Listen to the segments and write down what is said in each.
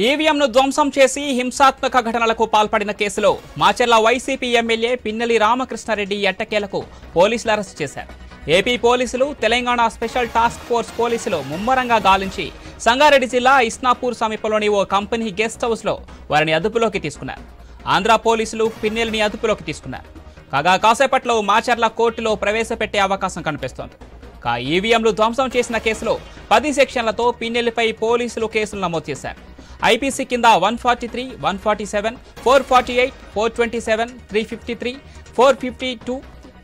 ఈవీఎంను ధ్వంసం చేసి హింసాత్మక ఘటనలకు పాల్పడిన కేసులో మాచర్ల వైసీపీ ఎమ్మెల్యే పిన్నెల్లి రామకృష్ణారెడ్డి ఎట్టకేలకు పోలీసులు అరెస్ట్ చేశారు. ఏపీ పోలీసులు, తెలంగాణ స్పెషల్ టాస్క్ ఫోర్స్ పోలీసులు ముమ్మరంగా గాలించి సంగారెడ్డి జిల్లా ఇస్నాపూర్ సమీపంలోని ఓ కంపెనీ గెస్ట్ హౌస్లో వారిని అదుపులోకి తీసుకున్నారు. ఆంధ్ర పోలీసులు పిన్నెల్లిని అదుపులోకి తీసుకున్నారు. కాగా కాసేపట్లో మాచర్ల కోర్టులో ప్రవేశపెట్టే అవకాశం కనిపిస్తోంది. ఈవీఎంలు ధ్వంసం చేసిన కేసులో 10 సెక్షన్లతో పిన్నెల్లిపై పోలీసులు కేసులు నమోదు చేశారు. ఐపీసీ కింద 143, 147, 448, 427, 353, 452,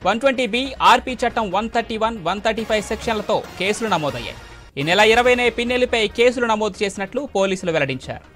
120B, ఆర్పీ చట్టం 131, 135 సెక్షన్లతో కేసులు నమోదయ్యాయి. ఈ నెల 20నే పిన్నెల్లిపై కేసులు నమోదు చేసినట్లు పోలీసులు వెల్లడించారు.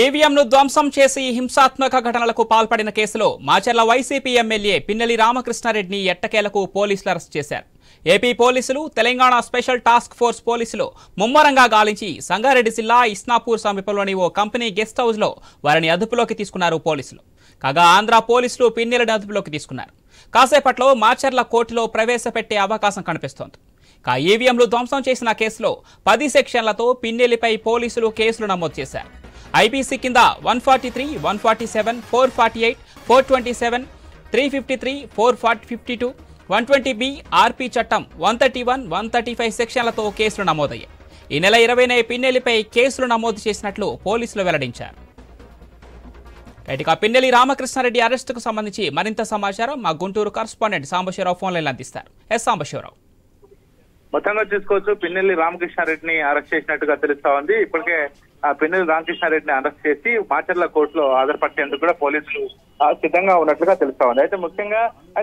ఈవీఎంను ధ్వంసం చేసి హింసాత్మక ఘటనలకు పాల్పడిన కేసులో మాచర్ల వైసీపీ ఎమ్మెల్యే పిన్నెల్లి రామకృష్ణారెడ్డిని ఎట్టకేలకు పోలీసులు అరెస్ట్ చేశారు. ఏపీ పోలీసులు, తెలంగాణ స్పెషల్ టాస్క్ ఫోర్స్ పోలీసులు ముమ్మరంగా గాలించి సంగారెడ్డి జిల్లా ఇస్నాపూర్ సమీపంలోని ఓ కంపెనీ గెస్ట్ హౌస్లో వారిని అదుపులోకి తీసుకున్నారు పోలీసులు. కాగా ఆంధ్ర పోలీసులు పిన్నెల్లిని అదుపులోకి తీసుకున్నారు. కాసేపట్లో మాచర్ల కోర్టులో ప్రవేశపెట్టే అవకాశం కనిపిస్తోంది. ఈవీఎంలు ధ్వంసం చేసిన కేసులో 10 సెక్షన్లతో పిన్నెల్లిపై పోలీసులు కేసులు నమోదు చేశారు. ఐపీసీ కింద 143, 147, 448, 427, 353, 452, 120B, ఆర్పీ చట్టం 131, 135 సెక్షన్లతో కేసులు నమోదయ్యాయి. ఈ నెల 20నే పిన్నెల్లిపై కేసులు నమోదు చేసినట్లు పోలీసులు వెల్లడించారు. పిన్నెల్లి రామకృష్ణారెడ్డి అరెస్టుకు సంబంధించి మరింత సమాచారం మా Guntur correspondent Sambasivarao phone line అందిస్తారు. సాంబశివరావు, మొత్తంగా చూసుకోవచ్చు, పిన్నెల్లి రామకృష్ణారెడ్డిని అరెస్ట్ చేసినట్టుగా తెలుస్తా ఉంది. ఇప్పటికే పిన్నెల్లి రామకృష్ణారెడ్డిని అరెస్ట్ చేసి మాచర్ల కోర్టులో హాజరుపరిచేందుకు కూడా పోలీసులు సిద్ధంగా ఉన్నట్లుగా తెలుస్తా ఉంది. అయితే ముఖ్యంగా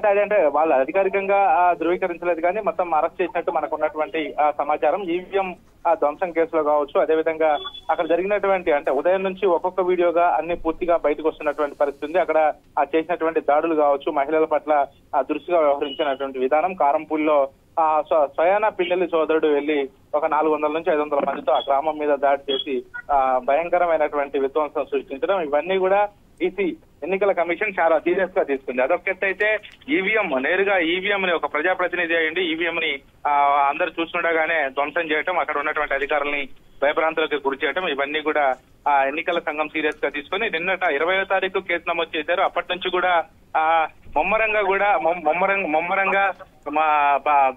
అదేంటే వాళ్ళు అధికారికంగా ధృవీకరించలేదు, కానీ మొత్తం అరెస్ట్ చేసినట్టు మనకు ఉన్నటువంటి సమాచారం. ఈవీఎం ధ్వంసం కేసులో కావచ్చు, అదేవిధంగా అక్కడ జరిగినటువంటి అంటే ఉదయం నుంచి ఒక్కొక్క వీడియోగా అన్ని పూర్తిగా బయటకు వస్తున్నటువంటి పరిస్థితి ఉంది. అక్కడ చేసినటువంటి దాడులు కావచ్చు, మహిళల పట్ల దురుసుగా వ్యవహరించినటువంటి విధానం, కారంపూల్లో స్వయాన పిన్నెల్లి సోదరుడు వెళ్లి ఒక 400 నుంచి 500 మందితో ఆ గ్రామం మీద దాడి చేసి భయంకరమైనటువంటి విధ్వంసం సృష్టించడం, ఇవన్నీ కూడా ఈసీ ఎన్నికల కమిషన్ చాలా సీరియస్ గా తీసుకుంది. అదొక్కటైతే ఈవీఎం నేరుగా ఈవీఎం ని ఒక ప్రజాప్రతినిధి అయ్యండి ఈవీఎం ని అందరు చూస్తుండగానే ధ్వంసం చేయటం, అక్కడ ఉన్నటువంటి అధికారుల్ని భయభ్రాంతులకు గురి చేయటం, ఇవన్నీ కూడా ఎన్నికల సంఘం సీరియస్ గా తీసుకుని నిన్నట 20వ తారీఖు కేసు నమోదు చేశారు. అప్పటి నుంచి కూడా ముమ్మరంగా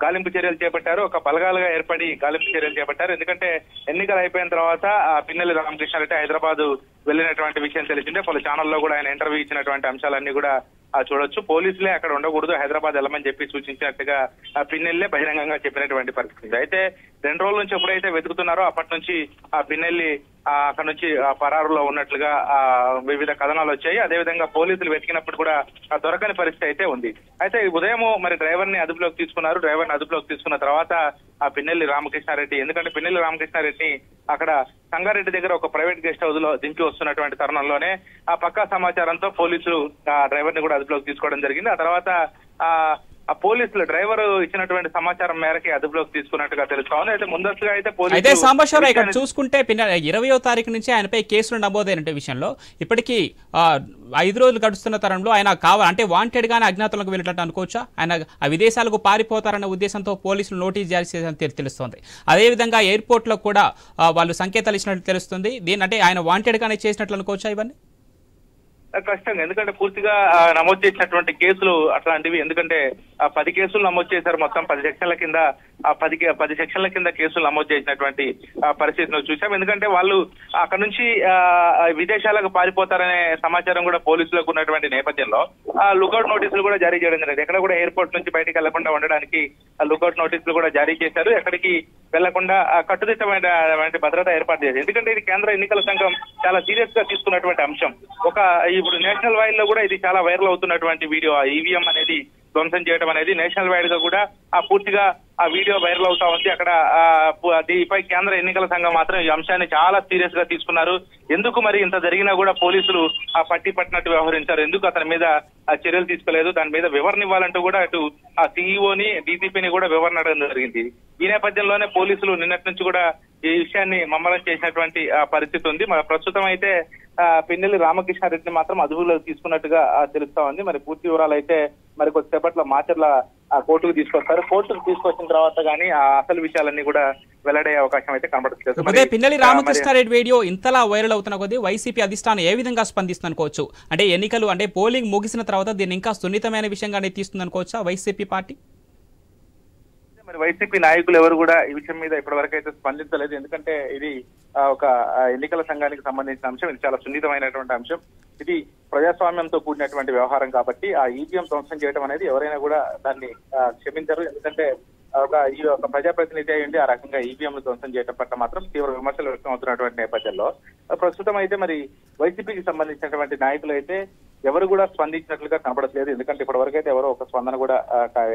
గాలింపు చర్యలు చేపట్టారు. ఒక బలగాలుగా ఏర్పడి గాలింపు చర్యలు చేపట్టారు. ఎందుకంటే ఎన్నికలు అయిపోయిన తర్వాత పిన్నెల్లి రామకృష్ణారెడ్డి హైదరాబాద్ వెళ్ళినటువంటి విషయం తెలిసిందే. పలు ఛానల్లో కూడా ఆయన ఇంటర్వ్యూ ఇచ్చినటువంటి అంశాలన్నీ కూడా చూడొచ్చు. పోలీసులే అక్కడ ఉండకూడదు, హైదరాబాద్ వెళ్ళమని చెప్పి సూచించినట్టుగా పిన్నెల్లి బహిరంగంగా చెప్పినటువంటి పరిస్థితి. అయితే 2 రోజుల నుంచి ఎప్పుడైతే వెతుకుతున్నారో అప్పటి నుంచి పిన్నెల్లి అక్కడ నుంచి పరారులో ఉన్నట్లుగా వివిధ కథనాలు వచ్చాయి. అదేవిధంగా పోలీసులు వెతికినప్పుడు కూడా దొరకని పరిస్థితి అయితే ఉంది. అయితే ఉదయం మరి డ్రైవర్ ని అదుపులోకి తీసుకున్నారు. డ్రైవర్ ని అదుపులోకి తీసుకున్న తర్వాత పిన్నెల్లి రామకృష్ణారెడ్డి, ఎందుకంటే పిన్నెల్లి రామకృష్ణారెడ్డి అక్కడ సంగారెడ్డి దగ్గర ఒక ప్రైవేట్ గెస్ట్ హౌస్ లో దింపి వస్తున్నటువంటి తరుణంలోనే పక్కా సమాచారంతో పోలీసులు డ్రైవర్ ని కూడా అదుపులోకి తీసుకోవడం జరిగింది. ఆ తర్వాత పోలీసులు డ్రైవర్ ఇచ్చినటువంటి సమాచారం మేరకి అదుపులోకి తీసుకున్నట్టుగా తెలుస్తా ఉంది. అయితే ముందస్తుగా అయితే సాంబశివరావు ఇక్కడ చూసుకుంటే 20వ తారీఖు నుంచి ఆయనపై కేసులు నమోదైన విషయంలో ఇప్పటికీ 5 రోజులు గడుస్తున్న తరంలో ఆయన అంటే వాంటెడ్ గానే అజ్ఞాతులకు వెళ్ళినట్టు అనుకోవచ్చా? ఆయన విదేశాలకు పారిపోతారన్న ఉద్దేశంతో పోలీసులు నోటీస్ జారీ చేసినట్టు తెలుస్తోంది. అదేవిధంగా ఎయిర్పోర్ట్ లో కూడా వాళ్ళు సంకేతాలు ఇచ్చినట్టు తెలుస్తుంది. దీని అంటే ఆయన వాంటెడ్ గానే చేసినట్లు అనుకోవచ్చా? ఇవన్నీ కష్టంగా, ఎందుకంటే పూర్తిగా నమోదు చేసినటువంటి కేసులు అట్లాంటివి. ఎందుకంటే 10 కేసులు నమోదు చేశారు. మొత్తం 10 సెక్షన్ల కింద 10 సెక్షన్ల కింద కేసులు నమోదు చేసినటువంటి పరిస్థితిని చూసాం. ఎందుకంటే వాళ్ళు అక్కడ నుంచి విదేశాలకు పారిపోతారనే సమాచారం కూడా పోలీసులకు ఉన్నటువంటి నేపథ్యంలో లుకౌట్ నోటీసులు కూడా జారీ చేయడం జరిగింది. ఎక్కడ కూడా ఎయిర్పోర్ట్ నుంచి బయటకు వెళ్లకుండా ఉండడానికి లుకౌట్ నోటీసులు కూడా జారీ చేశారు. ఎక్కడికి వెళ్లకుండా కట్టుదిట్టమైన భద్రత ఏర్పాటు చేశారు. ఎందుకంటే ఇది కేంద్ర ఎన్నికల సంఘం చాలా సీరియస్ గా తీసుకున్నటువంటి అంశం. ఇప్పుడు నేషనల్ వైడ్ లో కూడా ఇది చాలా వైరల్ అవుతున్నటువంటి వీడియో. ఈవీఎం అనేది ధ్వంసం చేయడం అనేది నేషనల్ వైడ్ గా కూడా పూర్తిగా ఆ వీడియో వైరల్ అవుతా ఉంది. అక్కడ దీనిపై కేంద్ర ఎన్నికల సంఘం మాత్రం ఈ అంశాన్ని చాలా సీరియస్ గా తీసుకున్నారు. ఎందుకు మరి ఇంత జరిగినా కూడా పోలీసులు పట్టినట్టు వ్యవహరించారు, ఎందుకు అతని మీద చర్యలు తీసుకోలేదు, దాని మీద వివరణ ఇవ్వాలంటూ కూడా అటు ఆ సీఈఓని డీజీపీని కూడా వివరణ అడగడం జరిగింది. ఈ నేపథ్యంలోనే పోలీసులు నిన్నటి నుంచి కూడా ఈ విషయాన్ని మమ్మల్ని చేసినటువంటి పరిస్థితి ఉంది. మరి ప్రస్తుతం అయితే పిన్నెల్లి రామకృష్ణారెడ్డిని మాత్రం అదుపులోకి తీసుకున్నట్టుగా తెలుస్తా ఉంది. మరి పూర్తి వివరాలు అయితే మరి కొద్దిసేపట్లో మాచర్ల కోర్టుకు తీసుకొస్తారు. కోర్టుకు తీసుకొచ్చిన తర్వాత గానీ ఆ అసలు విషయాలన్నీ కూడా వెల్లడే అవకాశం అయితే కనబడుతుంది. అదే పిన్నెల్లి రామకృష్ణారెడ్డి వీడియో ఇంతలా వైరల్ అవుతున్న కొద్దీ వైసీపీ అధిష్టానం ఏ విధంగా స్పందిస్తుంది అనుకోవచ్చు? అంటే ఎన్నికలు అంటే పోలింగ్ ముగిసిన తర్వాత దీన్ని ఇంకా సున్నితమైన విషయంగానే తీస్తుంది అనుకోవచ్చా వైసీపీ పార్టీ? మరి వైసీపీ నాయకులు ఎవరు కూడా ఈ విషయం మీద ఇప్పటివరకు అయితే స్పందించలేదు. ఎందుకంటే ఇది ఒక ఎన్నికల సంఘానికి సంబంధించిన అంశం, ఇది చాలా సున్నితమైనటువంటి అంశం, ఇది ప్రజాస్వామ్యంతో కూడినటువంటి వ్యవహారం కాబట్టి ఆ ఈవీఎం ధ్వంసం చేయడం అనేది ఎవరైనా కూడా దాన్ని క్షమించరు. ఎందుకంటే ఈ ఒక ప్రజాప్రతినిధి అయ్యండి ఆ రకంగా ఈవీఎం ధ్వంసం చేయడం పట్ల మాత్రం తీవ్ర విమర్శలు వ్యక్తం అవుతున్నటువంటి నేపథ్యంలో ప్రస్తుతం అయితే మరి వైసీపీకి సంబంధించినటువంటి నాయకులు అయితే ఎవరు కూడా స్పందించినట్లుగా కనపడట్లేదు. ఎందుకంటే ఇప్పటివరకు అయితే ఎవరో ఒక స్పందన కూడా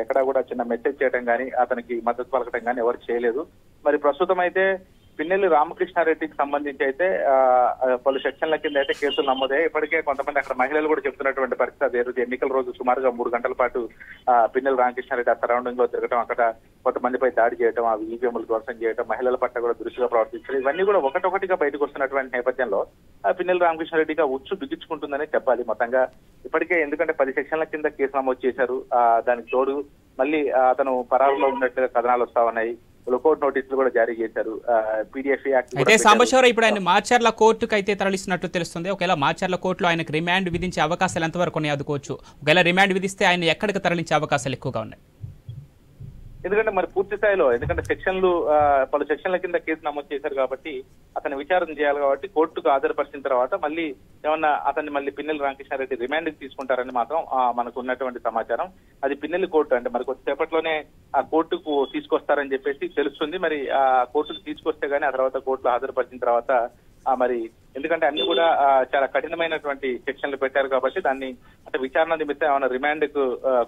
ఎక్కడా కూడా చిన్న మెసేజ్ చేయడం కానీ అతనికి మద్దతు పలకడం కానీ ఎవరు చేయలేదు. మరి ప్రస్తుతం అయితే పిన్నెల్లి రామకృష్ణారెడ్డికి సంబంధించి అయితే పలు సెక్షన్ల కింద అయితే కేసులు నమోదయ్యాయి. ఇప్పటికే కొంతమంది అక్కడ మహిళలు కూడా చెప్తున్నటువంటి పరిస్థితి అదే రోజు ఎన్నికల రోజు సుమారుగా 3 గంటల పాటు పిన్నెల్లి రామకృష్ణారెడ్డి ఆ సరౌండింగ్ లో తిరగడం, అక్కడ కొంతమందిపై దాడి చేయడం, ఆ ఈవీఎంలు ధ్వంసం చేయడం, మహిళల పట్ల కూడా దృష్టిగా ప్రవర్తించడం, ఇవన్నీ కూడా ఒకటొకటిగా బయటకు వస్తున్నటువంటి నేపథ్యంలో పిన్నెల్లి రామకృష్ణారెడ్డిగా ఉచ్చు బిగించుకుంటుందనే చెప్పాలి మొత్తంగా. ఇప్పటికే ఎందుకంటే 10 సెక్షన్ల కింద కేసు నమోదు చేశారు. దానికి తోడు మళ్ళీ అతను పరారులో ఉన్నట్లుగా కథనాలు వస్తా ఉన్నాయి. లుకౌట్ నోటీసులు కూడా జారీ చేశారు. పీడీఎఫ్ యాక్ట్ అయితే సాంబశివరావు ఇప్పుడు ఆయన మాచర్ల కోర్టుకు అయితే తరలిస్తున్నట్టు తెలుస్తుంది. ఒకవేళ మాచర్ల కోర్టులో ఆయనకు రిమాండ్ విధించే అవకాశాలు ఎంతవరకు ఉన్నాయి అందుకోవచ్చు? ఒకవేళ రిమాండ్ విధిస్తే ఆయన ఎక్కడికి తరలించే అవకాశాలు ఎక్కువగా ఉన్నాయి? ఎందుకంటే మరి పూర్తి స్థాయిలో ఎందుకంటే పలు సెక్షన్ల కింద కేసు నమోదు చేశారు కాబట్టి అతను విచారణ చేయాలి కాబట్టి కోర్టుకు హాజరుపరిచిన తర్వాత మళ్ళీ ఏమన్నా అతన్ని మళ్ళీ పిన్నెల్లి రామకృష్ణారెడ్డి రిమాండ్కి తీసుకుంటారని మాత్రం మనకు ఉన్నటువంటి సమాచారం. అది పిన్నెల్లి కోర్టు అంటే మరి కొద్దిసేపట్లోనే ఆ కోర్టుకు తీసుకొస్తారని చెప్పేసి తెలుస్తుంది. మరి ఆ కోర్టుకు తీసుకొస్తే గానీ ఆ తర్వాత కోర్టులో హాజరుపరిచిన తర్వాత మరి ఎందుకంటే అన్ని కూడా చాలా కఠినమైనటువంటి సెక్షన్లు పెట్టారు కాబట్టి దాన్ని అంటే విచారణ నిమిత్తం ఏమైనా రిమాండ్ కు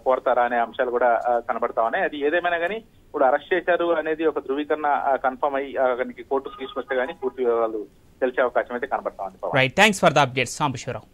కోరతారా అనే అంశాలు కూడా కనబడతా ఉన్నాయి. అది ఏదేమైనా కానీ ఇప్పుడు అరెస్ట్ చేశారు అనేది ఒక ధృవీకరణ కన్ఫర్మ్ అయ్యి కోర్టుకు తీసుకొస్తే గానీ పూర్తి వివరాలు తెలిసే అవకాశం అయితే కనబడతా ఉంది. Right, thanks for the updates Sambasivarao.